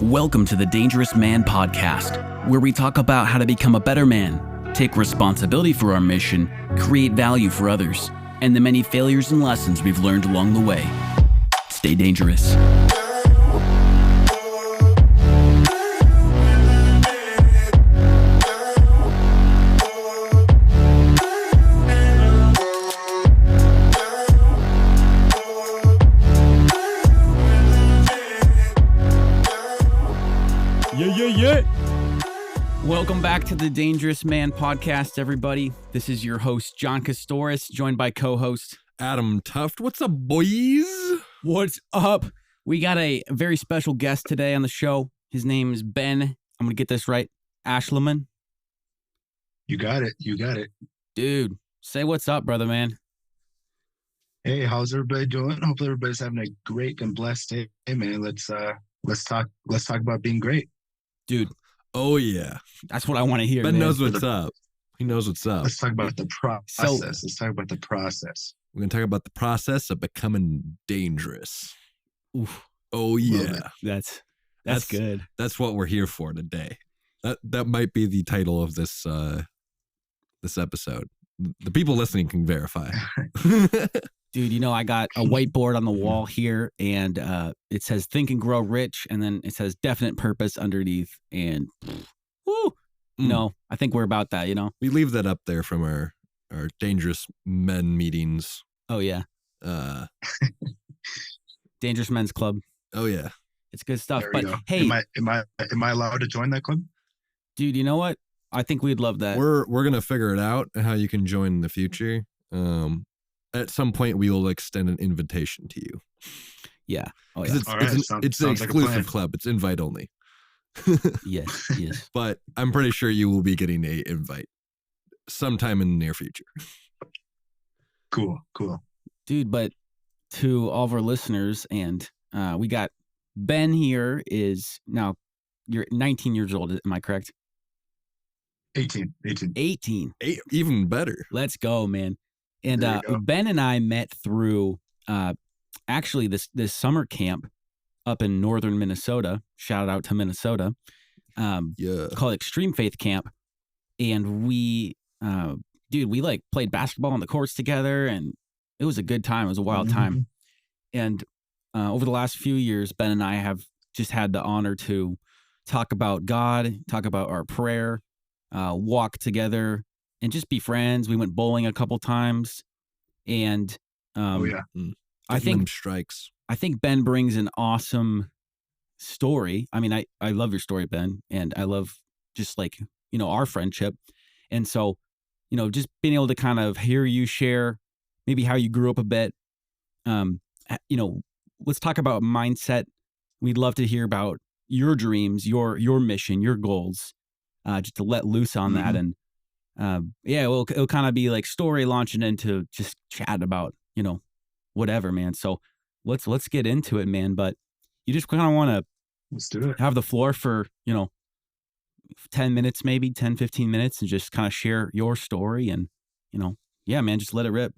Welcome to the Dangerous Man Podcast, where we talk about how to become a better man, take responsibility for our mission, create value for others, and the many failures and lessons we've learned along the way. Stay dangerous. Welcome back to the Dangerous Man Podcast, everybody. This is your host, John Kostohris, joined by co-host Adam Thooft. What's up, boys? What's up? We got a very special guest today on the show. His name is Ben. I'm going to get this right. Aeshliman. You got it. You got it. Dude, say what's up, brother, man. Hey, how's everybody doing? Hopefully everybody's having a great and blessed day. Hey, man, let's talk about being great. Dude. Oh, yeah. That's what I want to hear. Ben knows what's up. He knows what's up. Let's talk about the process. Let's talk about the process. We're going to talk about the process of becoming dangerous. Oof. Oh, yeah. That's good. That's what we're here for today. That might be the title of this episode. The people listening can verify. Dude, you know, I got a whiteboard on the wall here, and it says think and grow rich, and then it says definite purpose underneath, and woo, you know, I think we're about that, you know? We leave that up there from our Dangerous Men meetings. Oh, yeah. Dangerous Men's Club. Oh, yeah. It's good stuff. But go. hey, am I allowed to join that club? Dude, you know what? I think we'd love that. We're going to figure it out how you can join in the future. At some point, we will extend an invitation to you. Yeah. Oh, yeah. It's an exclusive club. It's invite only. Yes. But I'm pretty sure you will be getting an invite sometime in the near future. Cool. Dude, but to all of our listeners, and we got Ben here is now, you're 19 years old. Am I correct? 18. Even better. Let's go, man. And Ben and I met through actually this summer camp up in northern Minnesota. Shout out to Minnesota. Called Extreme Faith Camp. And we like played basketball on the courts together, and it was a good time. It was a wild time. And over the last few years, Ben and I have just had the honor to talk about God, talk about our prayer, walk together, and just be friends. We went bowling a couple times, and I think Ben brings an awesome story. I mean, I love your story, Ben, and I love just like, you know, our friendship. And so, you know, just being able to kind of hear you share maybe how you grew up a bit. You know, let's talk about mindset. We'd love to hear about your dreams, your mission, your goals, just to let loose on that. And it'll kind of be like story launching into just chat about, you know, whatever, man. So let's get into it, man. But you just kind of want to have the floor for, you know, 10 minutes, maybe 10, 15 minutes, and just kind of share your story. And, you know, yeah, man, just let it rip.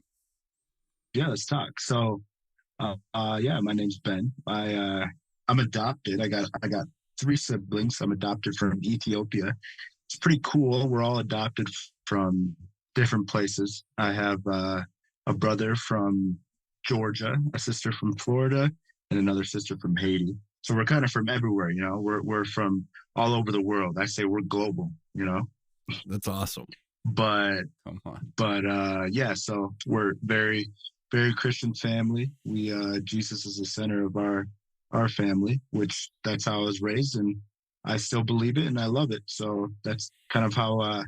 Yeah, let's talk. So, my name's Ben. I'm adopted. I got 3 siblings. I'm adopted from Ethiopia. It's pretty cool. We're all adopted from different places. I have a brother from Georgia, a sister from Florida, and another sister from Haiti. So we're kind of from everywhere, you know. We're from all over the world. I say we're global, you know. That's awesome. Come on. So we're very, very Christian family. We Jesus is the center of our family, which that's how I was raised, and I still believe it and I love it. So that's kind of how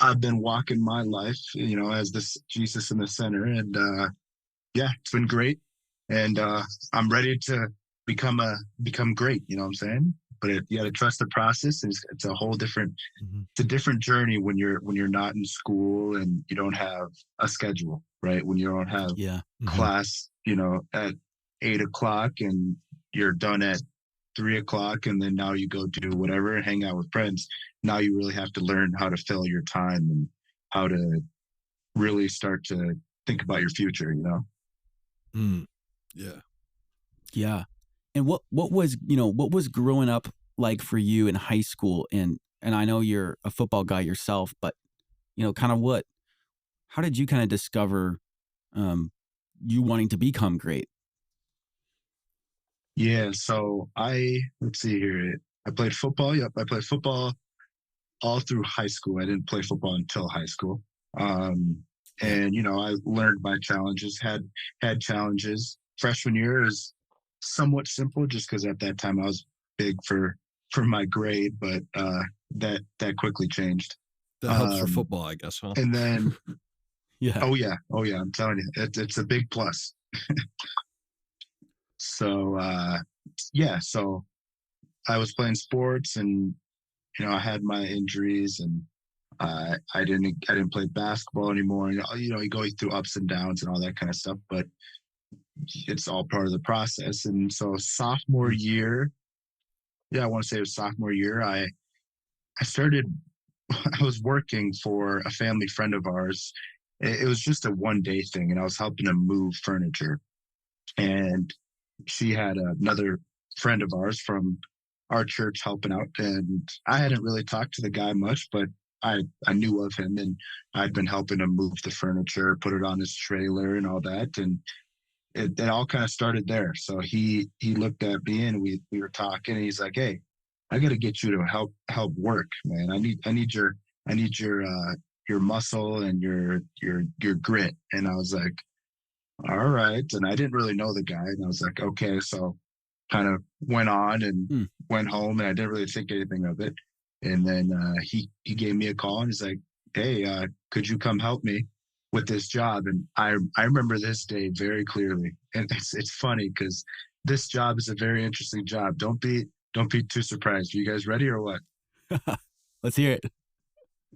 I've been walking my life, you know, as this Jesus in the center. And it's been great. And I'm ready to become great, you know what I'm saying? But you got to trust the process. It's a whole different, it's a different journey when you're not in school and you don't have a schedule, right? When you don't have class, you know, at 8:00 and you're done at 3:00, and then now you go do whatever and hang out with friends. Now you really have to learn how to fill your time and how to really start to think about your future, you know? Yeah. Yeah. And what was, what was growing up like for you in high school? And I know you're a football guy yourself, but kind of how did you kind of discover you wanting to become great? Yeah, so let's see here. I played football. Yep, I played football all through high school. I didn't play football until high school. And I learned my challenges, had challenges. Freshman year is somewhat simple just because at that time I was big for my grade, but that quickly changed. That helps for football, I guess, huh? And then yeah. Oh yeah. I'm telling you, it's a big plus. So so I was playing sports, and I had my injuries, and I didn't play basketball anymore. And you go through ups and downs and all that kind of stuff, but it's all part of the process. And so sophomore year, I want to say it was sophomore year, I started. I was working for a family friend of ours. It was just a one-day thing, and I was helping him move furniture. And she had another friend of ours from our church helping out, and I hadn't really talked to the guy much, but I knew of him, and I'd been helping him move the furniture, put it on his trailer and all that, and it all kind of started there. So he looked at me, and we were talking, and he's like, "Hey, I got to get you to help work, man. I need your muscle and your grit." And I was like, all right. And I didn't really know the guy, and I was like, okay. So kind of went on and went home, and I didn't really think anything of it. And then he gave me a call, and he's like, "Hey, could you come help me with this job?" And I remember this day very clearly. And it's funny because this job is a very interesting job. Don't be too surprised. Are you guys ready or what? Let's hear it.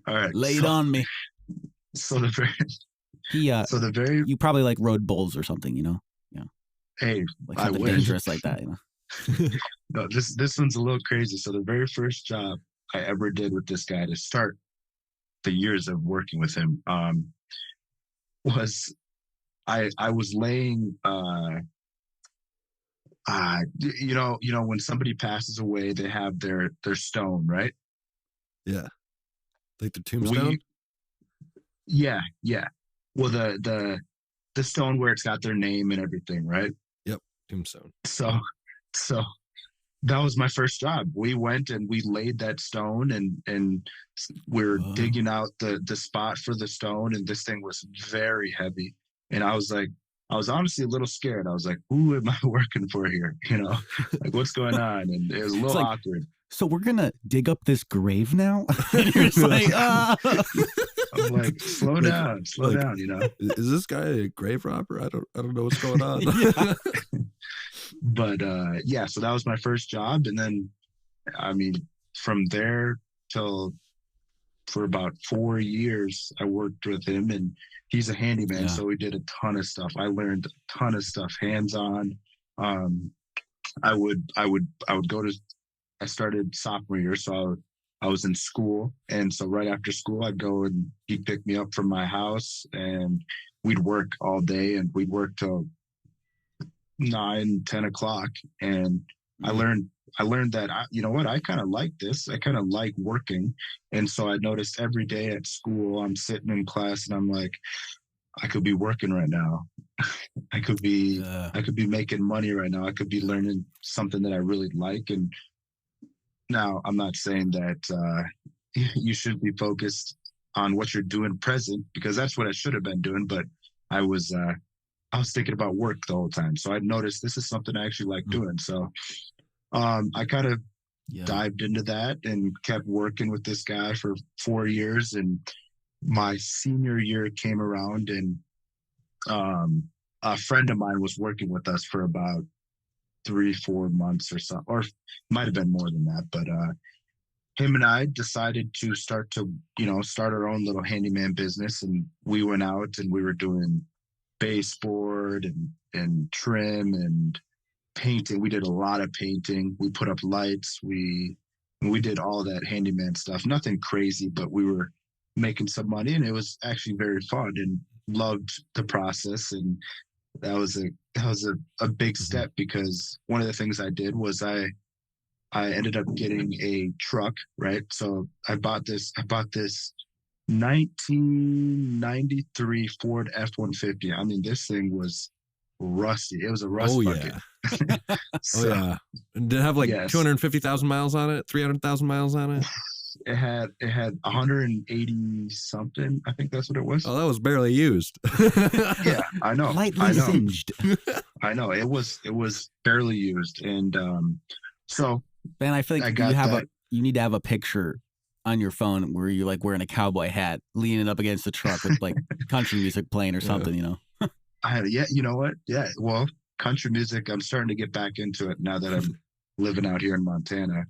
All right. Lay it on me. So the very you probably like rode bulls or something, Yeah. Hey, like something dangerous like that, No, this one's a little crazy. So the very first job I ever did with this guy to start the years of working with him was I was laying when somebody passes away, they have their stone, right? Yeah. Like the tombstone? Yeah. Well, the stone where it's got their name and everything, right? Yep, tombstone. So that was my first job. We went and we laid that stone, and we're digging out the spot for the stone, and this thing was very heavy. And I was honestly a little scared. I was like, who am I working for here? Like what's going on? And it was a little awkward. So we're going to dig up this grave now? And you're just like, ah. I'm like, slow down. Is this guy a grave robber? I don't know what's going on. But so that was my first job. And then, from there for about 4 years, I worked with him, and he's a handyman. Yeah. So we did a ton of stuff. I learned a ton of stuff hands-on. I would go to, I started sophomore year, so I was in school. And so right after school, I'd go, and he'd pick me up from my house, and we'd work all day, and we'd work till 9, 10 o'clock. And I learned that, I kind of like this. I kind of like working. And so I noticed every day at school, I'm sitting in class, and I'm like, I could be working right now. I could be making money right now. I could be learning something that I really like. And now, I'm not saying that you should be focused on what you're doing present, because that's what I should have been doing. But I was thinking about work the whole time. So I noticed this is something I actually like doing. So I kind of dived into that and kept working with this guy for 4 years. And my senior year came around, and a friend of mine was working with us for about 3-4 months or so, or might have been more than that. But him and I decided to start our own little handyman business. And we went out, and we were doing baseboard and trim and painting. We did a lot of painting. We put up lights. We did all that handyman stuff. Nothing crazy, but we were making some money, and it was actually very fun, and loved the process. And a big step, because one of the things I did was I ended up getting a truck, right? So I bought this 1993 Ford F-150. I mean, this thing was rusty. It was a rust bucket. So, did it have like 250,000 miles on it? 300,000 miles on it? It had 180 something. I think that's what it was. Oh, that was barely used. Yeah, I know. Lightly singed. I know. It was barely used. And so Ben, I feel like you need to have a picture on your phone where you like wearing a cowboy hat, leaning up against the truck with like country music playing or something, you know? You know what? Yeah. Well, country music, I'm starting to get back into it now that I'm living out here in Montana.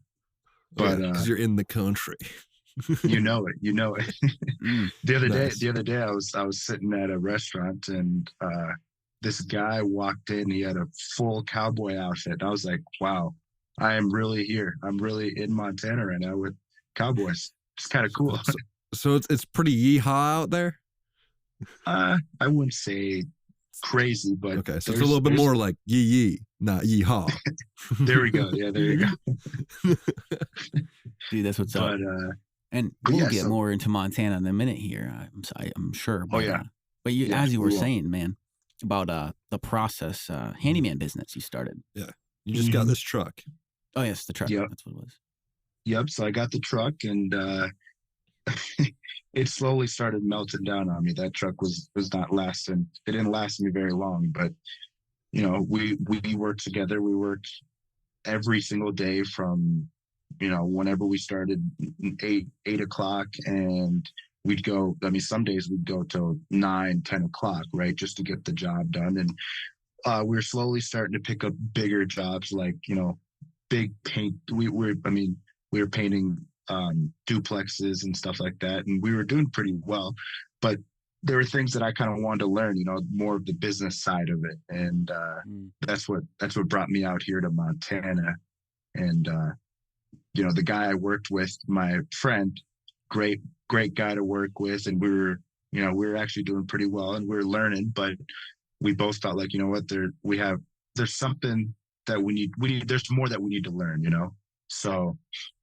But because you're in the country. you know it. The other day I was sitting at a restaurant, and this guy walked in. He had a full cowboy outfit. And I was like, wow, I am really here. I'm really in Montana right now with cowboys. It's kind of cool. So it's pretty yeehaw out there? I wouldn't say crazy, but okay, so it's a little bit more like yee, not yeehaw. There we go. Yeah, there you go. Dude, that's what's up. And we'll get more into Montana in a minute here. I'm sure. But, but as you were saying, man, about the process, handyman business you started. Yeah, you just got this truck. Oh yes, the truck. Yep. That's what it was. Yep. So I got the truck, and it slowly started melting down on me. That truck was not lasting. It didn't last me very long, but you know, we worked together. We worked every single day from, you know, whenever we started 8 o'clock, and we'd go, I mean, some days we'd go till 9, 10 o'clock, right? Just to get the job done. And we were slowly starting to pick up bigger jobs, like, you know, big paint. We were painting duplexes and stuff like that. And we were doing pretty well, but there were things that I kind of wanted to learn, you know, more of the business side of it. And that's what brought me out here to Montana. And, you know, the guy I worked with, my friend, great guy to work with. And we were actually doing pretty well, and we were learning, but we both felt like, you know what, there's something that we need, there's more that we need to learn, you know? So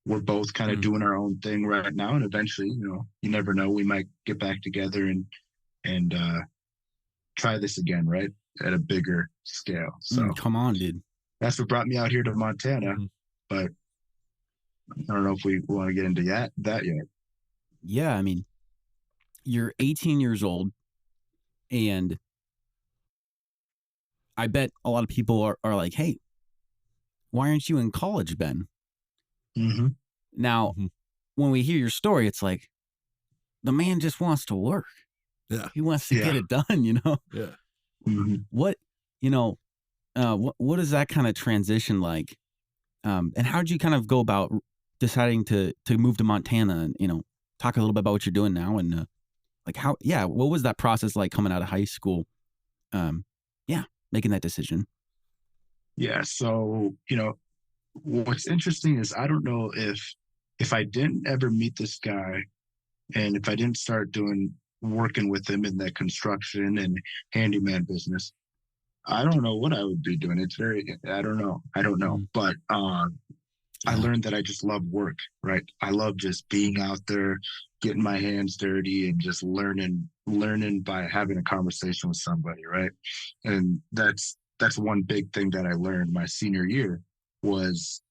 we're both kind of doing our own thing right now. And eventually, you know, you never know, we might get back together and try this again, right? At a bigger scale. So come on, dude. That's what brought me out here to Montana. But I don't know if we want to get into that yet. Yeah, I mean, you're 18 years old, and I bet a lot of people are like, hey, why aren't you in college, Ben? Mm-hmm. Now, when we hear your story, it's like, the man just wants to work. Yeah. He wants to get it done, you know? Yeah. Mm-hmm. What is that kind of transition like? And how did you kind of go about deciding to move to Montana, and, you know, talk a little bit about what you're doing now, and what was that process like coming out of high school? Making that decision. Yeah. So, you know, what's interesting is I don't know if I didn't ever meet this guy, and if I didn't start working with him in that construction and handyman business, I don't know what I would be doing. I don't know. But I learned that I just love work, right? I love just being out there, getting my hands dirty, and just learning by having a conversation with somebody, right? And that's one big thing that I learned my senior year was,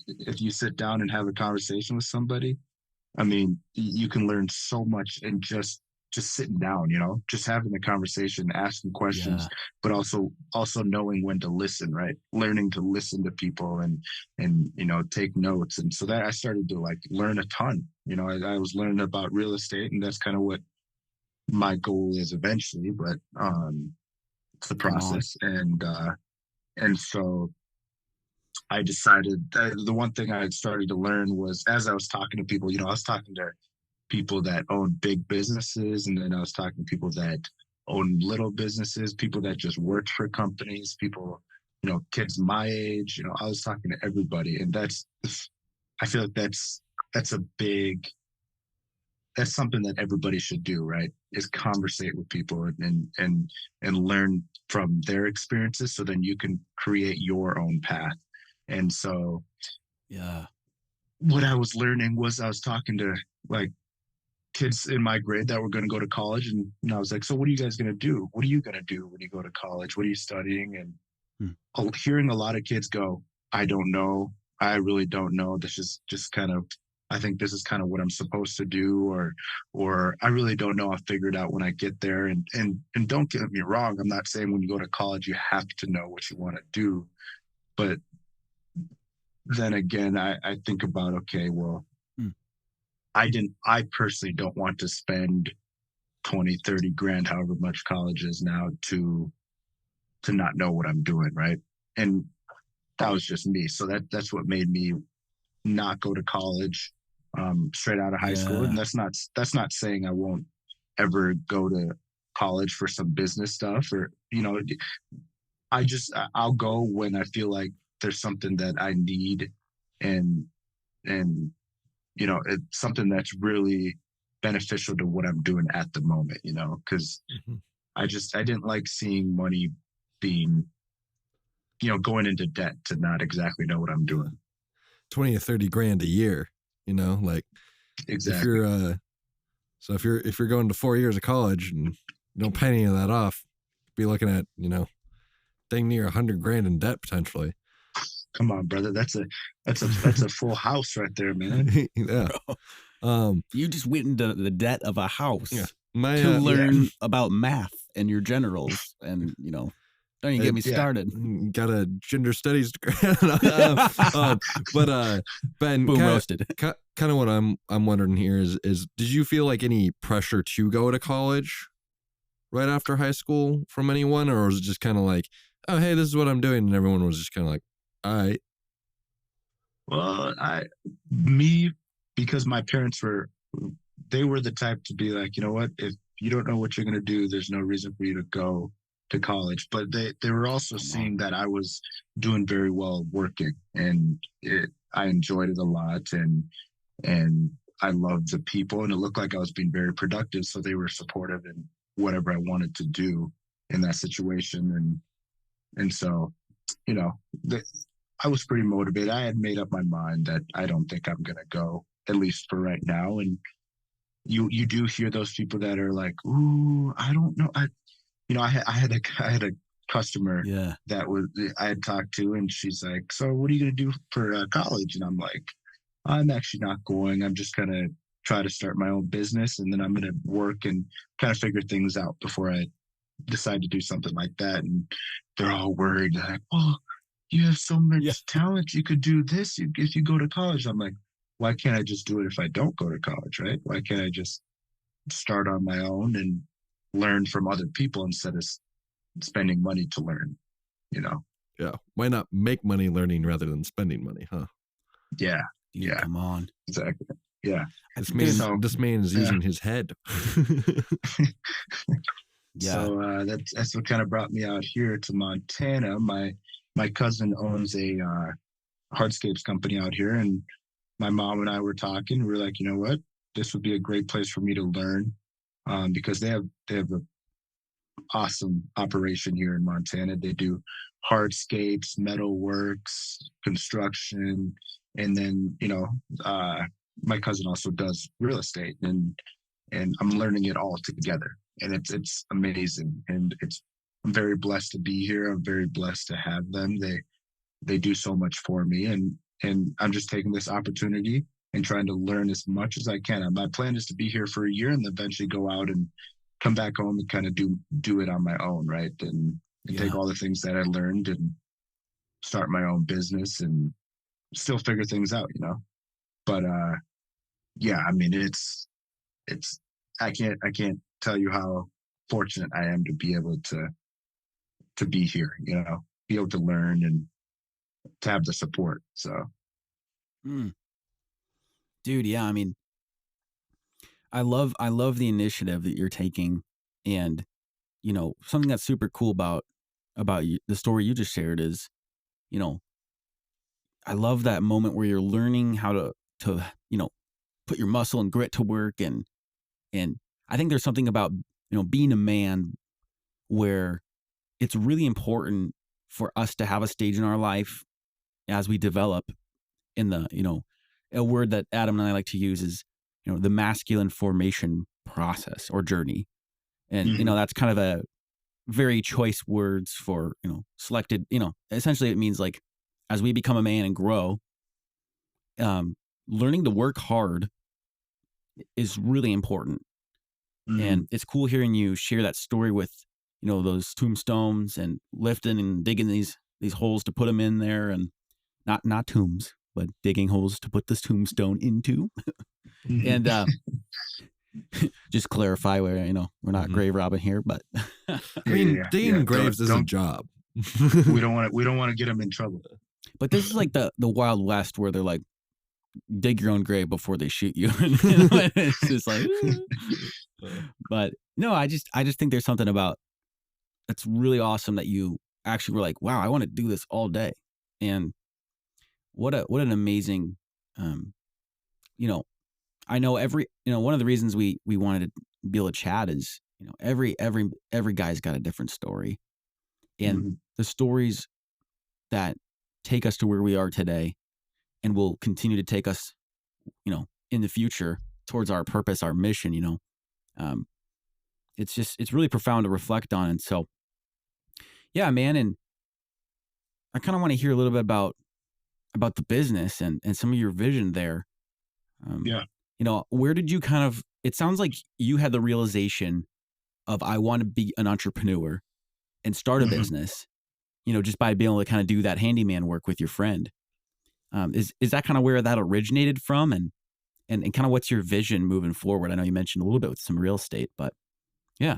if you sit down and have a conversation with somebody, I mean, you can learn so much in just sitting down, you know, just having a conversation, asking questions, but also knowing when to listen, right? Learning to listen to people and, you know, take notes. And so that I started to like learn a ton, you know, I was learning about real estate, and that's kind of what my goal is eventually, but it's the process. And so I decided the one thing I had started to learn was, as I was talking to people, you know, I was talking to people that own big businesses, and then I was talking to people that own little businesses, people that just worked for companies, people, you know, kids my age, you know, I was talking to everybody. And I feel like that's a big that's something that everybody should do, right? Is conversate with people and learn from their experiences, so then you can create your own path. And so, yeah, what I was learning was I was talking to like kids in my grade that were going to go to college, and I was like, so what are you guys going to do? What are you going to do when you go to college? What are you studying? And hearing a lot of kids go, I don't know. I really don't know. This is just kind of, I think this is kind of what I'm supposed to do, or I really don't know. I'll figure it out when I get there. And don't get me wrong. I'm not saying when you go to college, you have to know what you want to do. But then again, I think about, okay, well, I personally don't want to spend 20, 30 grand, however much college is now, to not know what I'm doing. Right. And that was just me. So that's what made me not go to college straight out of high school. And that's not saying I won't ever go to college for some business stuff, or, I'll go when I feel like there's something that I need, and it's something that's really beneficial to what I'm doing at the moment, because I didn't like seeing money being, going into debt to not exactly know what I'm doing. 20 to 30 grand a year, like exactly. If you're going to 4 years of college and you don't pay any of that off, be looking at, dang near 100 grand in debt potentially. Come on, brother. That's a full house right there, man. Yeah. You just went into the debt of a house to learn about math and your generals, and don't even get me started. Got a gender studies degree. But Ben, boom, roasted. Kind of what I'm wondering here is did you feel like any pressure to go to college right after high school from anyone, or was it just kind of like, oh, hey, this is what I'm doing, and everyone was just kind of like, all right? Well, because my parents were the type to be like, you know what, if you don't know what you're going to do, there's no reason for you to go to college. But they were also seeing that I was doing very well working, and I enjoyed it a lot, and I loved the people, and it looked like I was being very productive. So they were supportive in whatever I wanted to do in that situation. And so, I was pretty motivated. I had made up my mind that I don't think I'm going to go, at least for right now. And you do hear those people that are like, ooh, I don't know. I had a customer that I had talked to, and she's like, so what are you going to do for college? And I'm like, I'm actually not going. I'm just going to try to start my own business, and then I'm going to work and kind of figure things out before I decide to do something like that. And they're all worried. They're like, oh, you have so much talent. You could do this if you go to college. I'm like, why can't I just do it if I don't go to college, right? Why can't I just start on my own and learn from other people instead of spending money to learn, Yeah. Why not make money learning rather than spending money, huh? Yeah. Yeah. Come on. Exactly. Yeah. This man is using his head. Yeah. So that's what kind of brought me out here to Montana. My cousin owns a hardscapes company out here, and my mom and I were talking. We were like, you know what, this would be a great place for me to learn, because they have an awesome operation here in Montana. They do hardscapes, metalworks, construction, and then my cousin also does real estate, and I'm learning it all together, and it's amazing, and I'm very blessed to be here. I'm very blessed to have them. They do so much for me, and I'm just taking this opportunity and trying to learn as much as I can. My plan is to be here for a year and eventually go out and come back home and kind of do it on my own, right? And take all the things that I learned and start my own business and still figure things out, But I mean, it's I can't tell you how fortunate I am to be able to be here, be able to learn and to have the support. So, dude, yeah, I mean, I love the initiative that you're taking, and something that's super cool about you, the story you just shared is, I love that moment where you're learning how to put your muscle and grit to work, and And I think there's something about, being a man where it's really important for us to have a stage in our life as we develop in the, a word that Adam and I like to use is, the masculine formation process or journey. And, that's kind of a very choice words for, selected, essentially it means like, as we become a man and grow, learning to work hard is really important. And it's cool hearing you share that story with, those tombstones and lifting and digging these holes to put them in there, and not tombs, but digging holes to put this tombstone into. And just clarify where, we're not grave robbing here, but I mean, digging graves is a job. we don't want to get them in trouble. But this is like the Wild West where they're like, dig your own grave before they shoot you. It's just like, but no, I just think there's something about it's really awesome that you actually were like, wow, I want to do this all day. And what an amazing, I know one of the reasons we wanted to be able to chat is, every guy's got a different story, and the stories that take us to where we are today and will continue to take us, in the future towards our purpose, our mission, it's really profound to reflect on. And so, yeah, man. And I kind of want to hear a little bit about the business and some of your vision there. Where did you it sounds like you had the realization of, I want to be an entrepreneur and start a business, just by being able to kind of do that handyman work with your friend. Is that kind of where that originated from, and kind of what's your vision moving forward? I know you mentioned a little bit with some real estate, but yeah.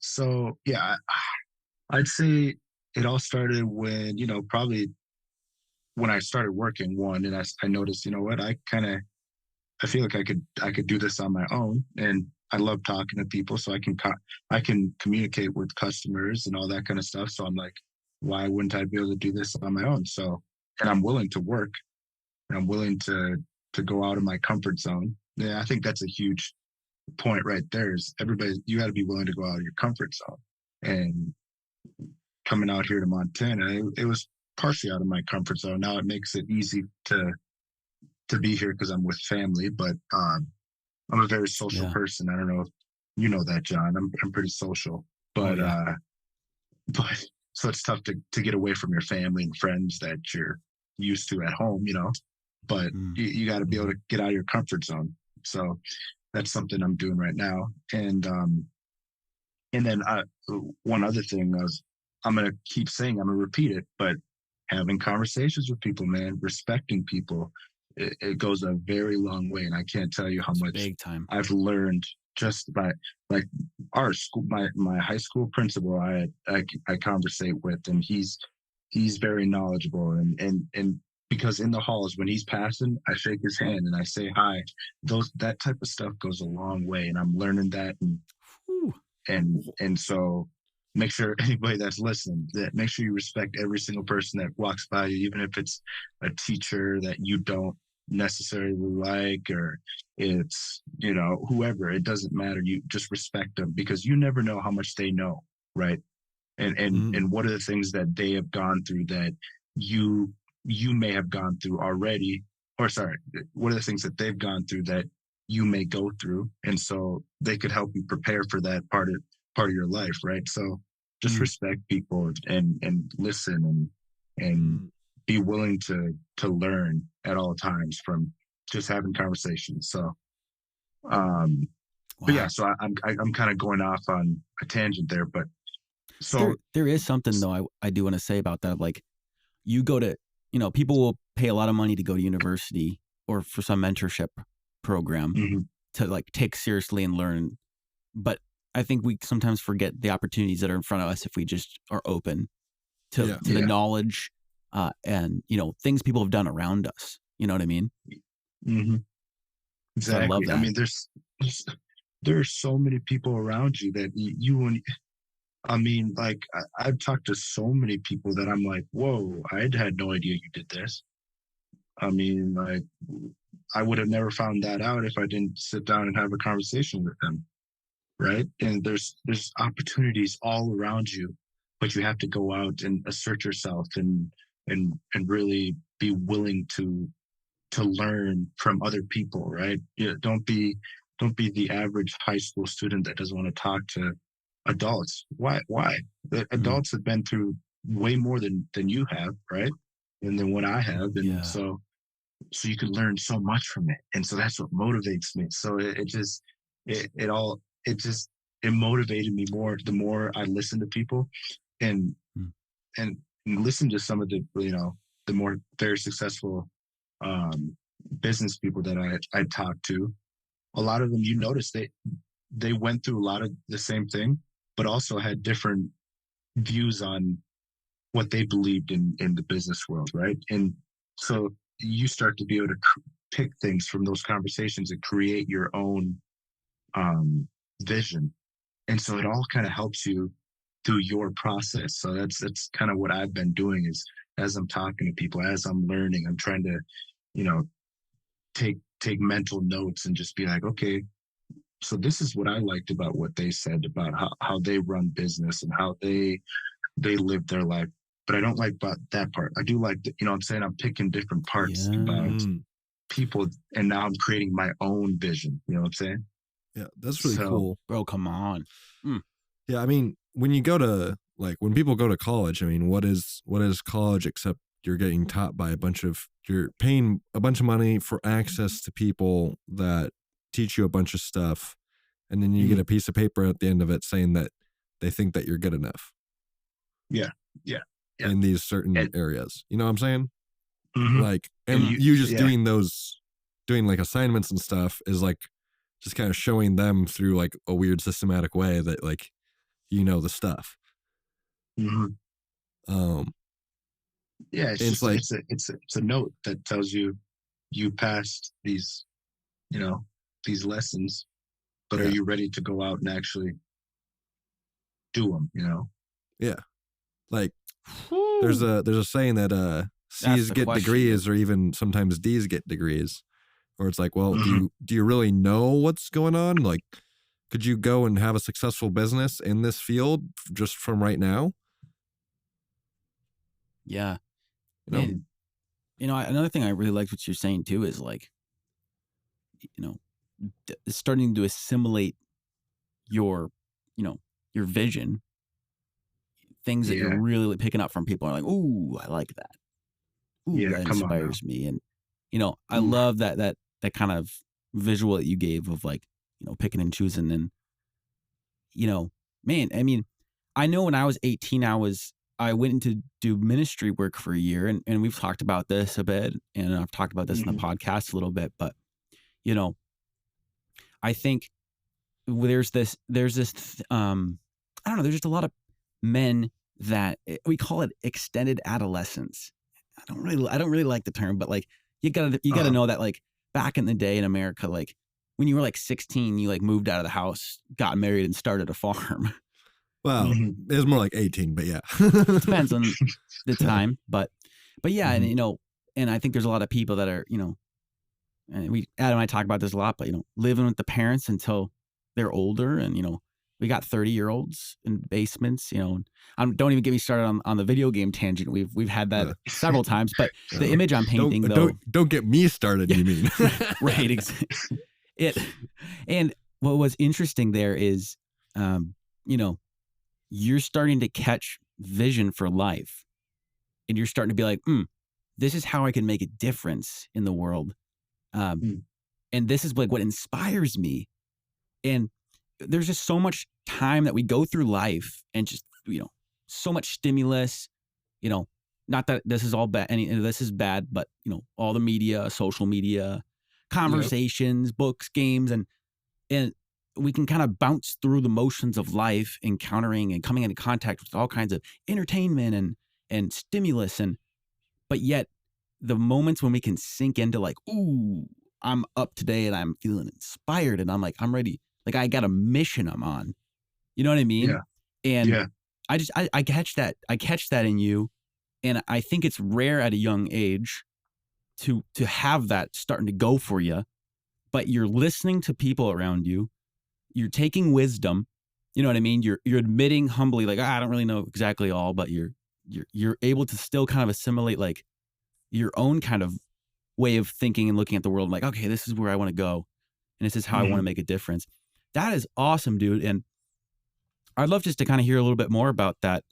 So yeah, I'd say it all started when, probably when I started working and I noticed, what, I feel like I could do this on my own, and I love talking to people, so I can communicate with customers and all that kind of stuff. So I'm like, why wouldn't I be able to do this on my own? So, and I'm willing to work, and I'm willing to go out of my comfort zone. Yeah, I think that's a huge point right there. Is you got to be willing to go out of your comfort zone. And coming out here to Montana, it was partially out of my comfort zone. Now it makes it easy to be here because I'm with family, but I'm a very social person. I don't know if you know that, John. I'm pretty social, but but so it's tough to get away from your family and friends that you're used to at home, but you got to be able to get out of your comfort zone. So that's something I'm doing right now. And then one other thing I'm going to keep saying, I'm going to repeat it, but having conversations with people, man, respecting people, it goes a very long way. And I can't tell you how much big time I've learned just by, like, our school, my high school principal, I conversate with, and he's very knowledgeable, and because in the halls when he's passing, I shake his hand and I say hi. That type of stuff goes a long way, and I'm learning that, and so make sure anybody that's listening, that make sure you respect every single person that walks by you, even if it's a teacher that you don't necessarily like, or it's, whoever, it doesn't matter. You just respect them, because you never know how much they know, right? And what are the things that they have gone through that you may have gone through already, or sorry, what are the things that they've gone through that you may go through, and so they could help you prepare for that part of your life, right? So just respect people and listen and be willing to learn at all times from just having conversations. So but yeah, so I'm kind of going off on a tangent there, but so there is something though I do want to say about that. Like, you go to, people will pay a lot of money to go to university or for some mentorship program to like take seriously and learn, but I think we sometimes forget the opportunities that are in front of us if we just are open to the knowledge and things people have done around us. You know what I mean? Exactly. So I love that. I mean, there's so many people around you that like I've talked to so many people that I'm like, whoa, I had no idea you did this. I mean, like, I would have never found that out if I didn't sit down and have a conversation with them. Right. And there's opportunities all around you, but you have to go out and assert yourself and really be willing to learn from other people. Right. Yeah. Don't be the average high school student that doesn't want to talk to adults. Why? The adults have been through way more than you have. Right. And than what I have. And so you could learn so much from it. And so that's what motivates me. So it motivated me more the more I listened to people and listen to some of the, the more very successful business people that I talked to. A lot of them, you notice they went through a lot of the same thing, but also had different views on what they believed in the business world. Right. And so you start to be able to pick things from those conversations and create your own vision. And so it all kind of helps you through your process. So that's kind of what I've been doing is as I'm talking to people, as I'm learning, I'm trying to, take mental notes and just be like, okay, so this is what I liked about what they said about how they run business and how they live their life. But I don't like about that part. I do like, I'm saying I'm picking different parts about people, and now I'm creating my own vision. You know what I'm saying? Yeah, that's really cool. Bro, come on. Yeah, I mean, when people go to college, I mean, what is college except you're getting taught by you're paying a bunch of money for access to people that teach you a bunch of stuff, and then you get a piece of paper at the end of it saying that they think that you're good enough. Yeah. In these certain areas. You know what I'm saying? Mm-hmm. And you just doing like assignments and stuff is like just kind of showing them through like a weird systematic way that like, the stuff. Mm-hmm. It's a note that tells you passed these, these lessons, but are you ready to go out and actually do them, Yeah. Like there's a saying that C's get degrees, or even sometimes D's get degrees, or it's like, well, do you really know what's going on? Like, could you go and have a successful business in this field just from right now? Yeah. And, another thing I really liked what you're saying too is like, starting to assimilate your vision. Things that you're really picking up from people are like, ooh, I like that. Ooh, that inspires me. And, I love that kind of visual that you gave of like, picking and choosing. And, man, I mean, I know when I was 18, I went into do ministry work for a year, and we've talked about this a bit, and I've talked about this in the podcast a little bit, but, I think there's this, I don't know, there's just a lot of men that we call it extended adolescence. I don't really like the term, but like you gotta know that like back in the day in America, like when you were like 16, you like moved out of the house, got married, and started a farm. Well, it was more like 18, but yeah, depends on the time, but yeah, and and I think there's a lot of people that are and Adam and I talk about this a lot, but living with the parents until they're older, and we got 30-year-olds in basements, don't even get me started on the video game tangent. We've had that several times, but the image I'm painting don't get me started. You mean right? And what was interesting there is, you're starting to catch vision for life, and you're starting to be like, this is how I can make a difference in the world, and this is like what inspires me, and there's just so much time that we go through life and just, so much stimulus, not that this is all bad, this is bad, but, all the media, social media, conversations, books, games, and we can kind of bounce through the motions of life, encountering and coming into contact with all kinds of entertainment and stimulus. But yet the moments when we can sink into like, ooh, I'm up today and I'm feeling inspired and I'm like, I'm ready. Like I got a mission I'm on, you know what I mean? Yeah. And I catch that in you. And I think it's rare at a young age to have that starting to go for you, but you're listening to people around you. You're taking wisdom. You know what I mean? You're admitting humbly, like, I don't really know exactly all, but you're able to still kind of assimilate like your own kind of way of thinking and looking at the world. Like, okay, this is where I want to go, and this is how I want to make a difference. That is awesome, dude. And I'd love just to kind of hear a little bit more about that.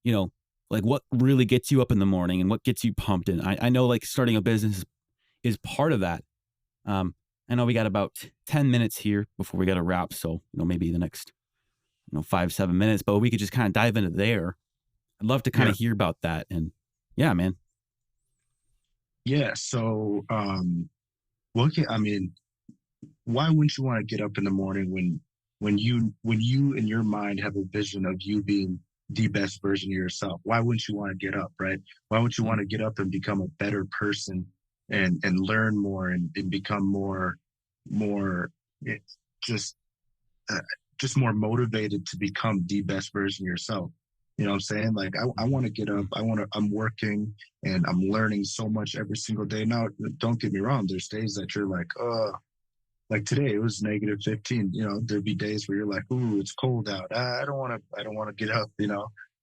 You know, like what really gets you up in the morning and what gets you pumped. And I know like starting a business is part of that. I know we got about 10 minutes here before we got to wrap. So, maybe the next, 5-7 minutes, but we could just kind of dive into there. I'd love to kind of hear about that. And yeah, man. Yeah. So, I mean, why wouldn't you want to get up in the morning when you in your mind have a vision of you being the best version of yourself? Why wouldn't you want to get up, right? Why wouldn't you want to get up and become a better person and learn more and become more just more motivated to become the best version of yourself? You know what I'm saying? Like, I want to get up. I'm working and I'm learning so much every single day. Now, don't get me wrong. There's days that you're like, like today it was -15. There'd be days where you're like, ooh, it's cold out. I don't want to get up,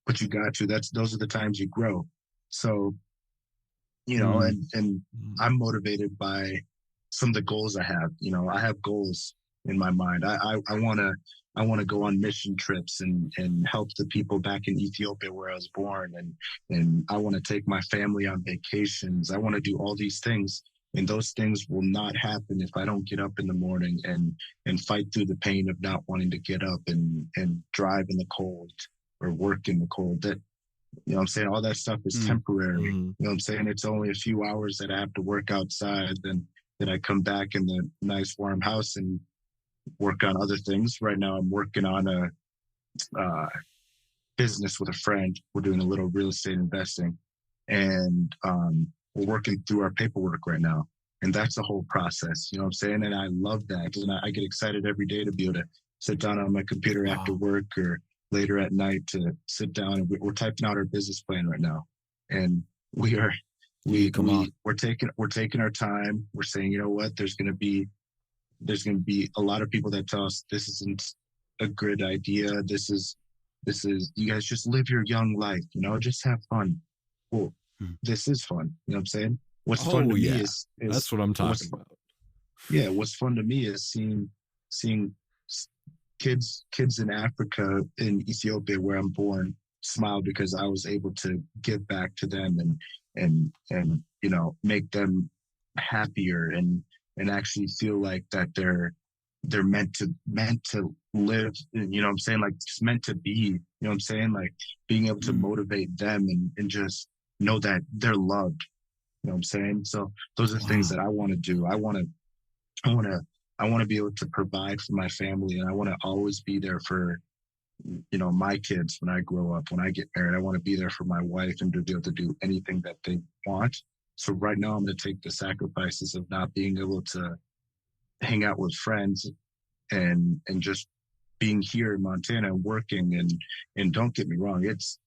but you got to. Those are the times you grow. So, and I'm motivated by some of the goals I have. I have goals in my mind. I want to go on mission trips and help the people back in Ethiopia where I was born. And I want to take my family on vacations. I want to do all these things. And those things will not happen if I don't get up in the morning and fight through the pain of not wanting to get up and drive in the cold or work in the cold. That, I'm saying, all that stuff is temporary. You know what I'm saying? It's only a few hours that I have to work outside. Then I come back in the nice warm house and work on other things. Right now I'm working on a business with a friend. We're doing a little real estate investing, and we're working through our paperwork right now. And that's the whole process. You know what I'm saying? And I love that. And I get excited every day to be able to sit down on my computer after work or later at night to sit down. And we're typing out our business plan right now. And we're taking our time. We're saying, you know what, there's going to be a lot of people that tell us this isn't a good idea. This is, you guys just live your young life, just have fun. Well, this is fun. You know what I'm saying? What's fun to me is that's what I'm talking about. Yeah. What's fun to me is seeing kids in Africa, in Ethiopia, where I'm born, smile because I was able to give back to them and make them happier and actually feel like that they're meant to live, you know what I'm saying? Like, just meant to be, you know what I'm saying? Like, being able to motivate them and just know that they're loved, you know what I'm saying? So those are things that I want to do. I want to be able to provide for my family, and I want to always be there for, my kids when I grow up, when I get married. I want to be there for my wife and to be able to do anything that they want. So right now I'm going to take the sacrifices of not being able to hang out with friends and just being here in Montana and working. And don't get me wrong, it's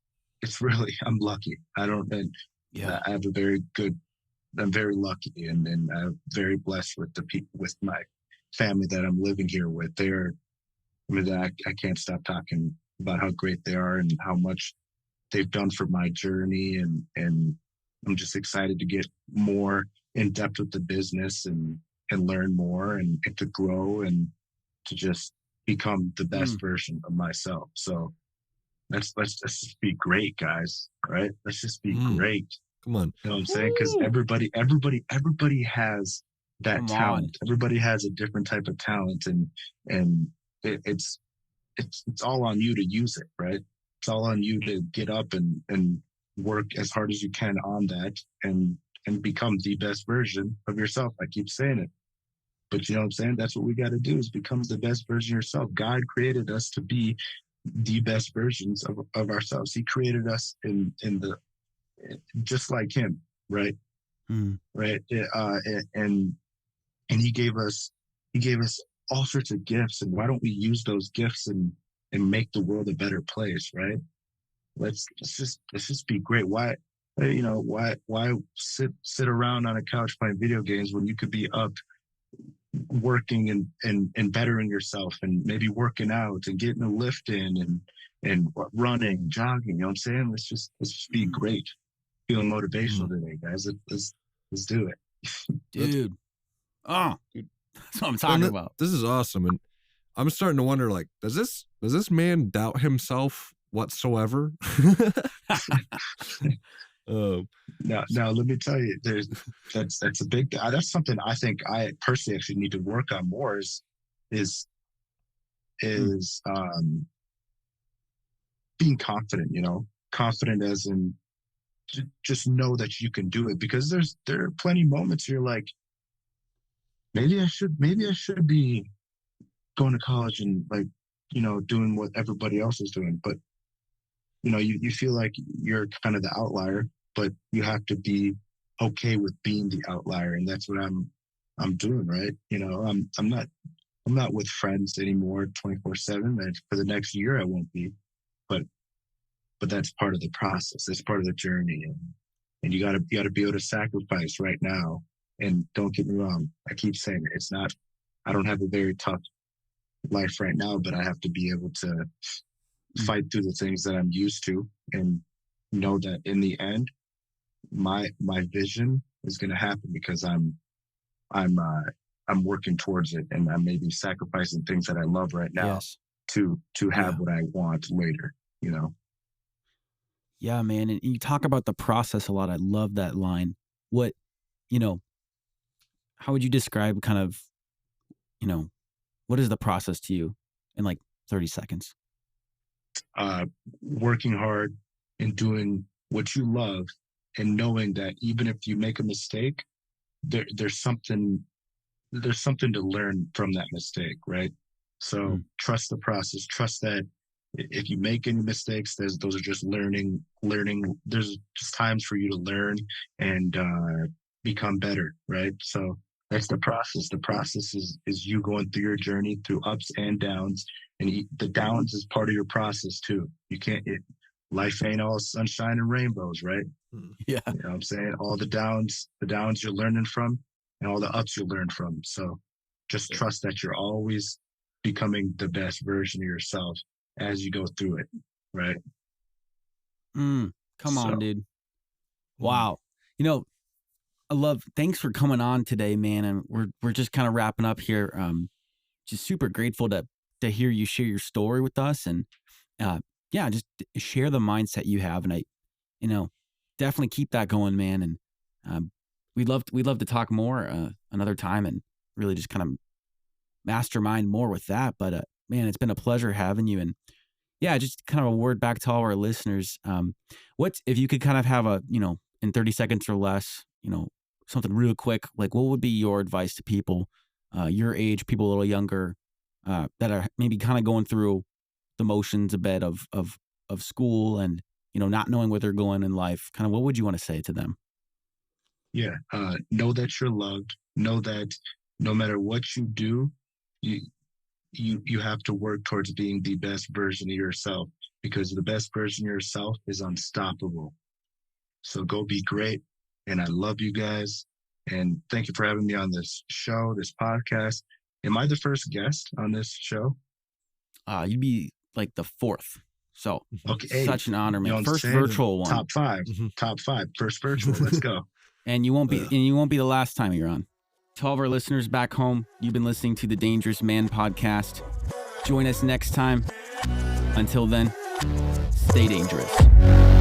really, I'm lucky. I have I'm very lucky and I'm very blessed with the people, with my family that I'm living here with. I can't stop talking about how great they are and how much they've done for my journey. And I'm just excited to get more in depth with the business and learn more and to grow and to just become the best version of myself. So let's just be great, guys. Right? Let's just be great. Come on. You know what I'm saying? Because everybody has that talent. Everybody has a different type of talent, and it's all on you to use it, right? It's all on you to get up and work as hard as you can on that and become the best version of yourself. I keep saying it, but you know what I'm saying? That's what we got to do, is become the best version of yourself. God created us to be the best versions of ourselves. He created us in the, just like him, right? Right. And he gave us all sorts of gifts. And why don't we use those gifts and make the world a better place, right? Let's just be great. Why? You know, why sit around on a couch playing video games when you could be up working and bettering yourself and maybe working out and getting a lift in and running, jogging. You know what I'm saying? Let's just be great. Feeling motivational today, guys. Let's do it. Dude. Oh, that's what I'm talking about. This is awesome. And I'm starting to wonder, like, does this man doubt himself whatsoever? Now, let me tell you, that's a big. That's something I think I personally actually need to work on more. Is being confident. You know, confident as in just know that you can do it, because there are plenty of moments you're like, maybe I should be going to college and, like, you know, doing what everybody else is doing, but you know, you feel like you're kind of the outlier, but you have to be okay with being the outlier. And that's what I'm doing, right? You know, I'm not with friends anymore 24/7. And for the next year I won't be, but that's part of the process. That's part of the journey. And you gotta be able to sacrifice right now. And don't get me wrong, I keep saying it, it's not, I don't have a very tough life right now, but I have to be able to fight through the things that I'm used to and know that in the end, my vision is going to happen, because I'm working towards it, and I'm maybe sacrificing things that I love right now to have what I want later, you know? Yeah, man. And you talk about the process a lot. I love that line. What, you know, how would you describe kind of, you know, what is the process to you in like 30 seconds? Working hard and doing what you love, and knowing that even if you make a mistake, there's something to learn from that mistake, right? So trust the process. Trust that if you make any mistakes, those are just learning. There's just times for you to learn and become better, right? So that's the process. The process is you going through your journey through ups and downs, and the downs is part of your process too. You can't. Life ain't all sunshine and rainbows, right? Yeah. You know what I'm saying? All the downs you're learning from, and all the ups you learn from. So just trust that you're always becoming the best version of yourself as you go through it, right? Come on, dude. Wow. You know, thanks for coming on today, man. And we're just kind of wrapping up here. Just super grateful to hear you share your story with us, and just share the mindset you have. And I, you know, definitely keep that going, man. And we'd love to talk more another time and really just kind of mastermind more with that. But man, it's been a pleasure having you. And yeah, just kind of a word back to all our listeners. What if you could kind of have a, you know, in 30 seconds or less, you know, something real quick, like what would be your advice to people your age, people a little younger, that are maybe kind of going through the motions a bit of school and, you know, not knowing where they're going in life? Kind of what would you want to say to them? Yeah. Know that you're loved. Know that no matter what you do, you have to work towards being the best version of yourself, because the best version of yourself is unstoppable. So go be great. And I love you guys. And thank you for having me on this show, this podcast. Am I the first guest on this show? You'd be like the fourth. So okay, such an honor, man. First saying? Virtual one. Top five. First virtual. Let's go. And you won't be the last time you're on. To all of our listeners back home, you've been listening to the Dangerous Man podcast. Join us next time. Until then, stay dangerous.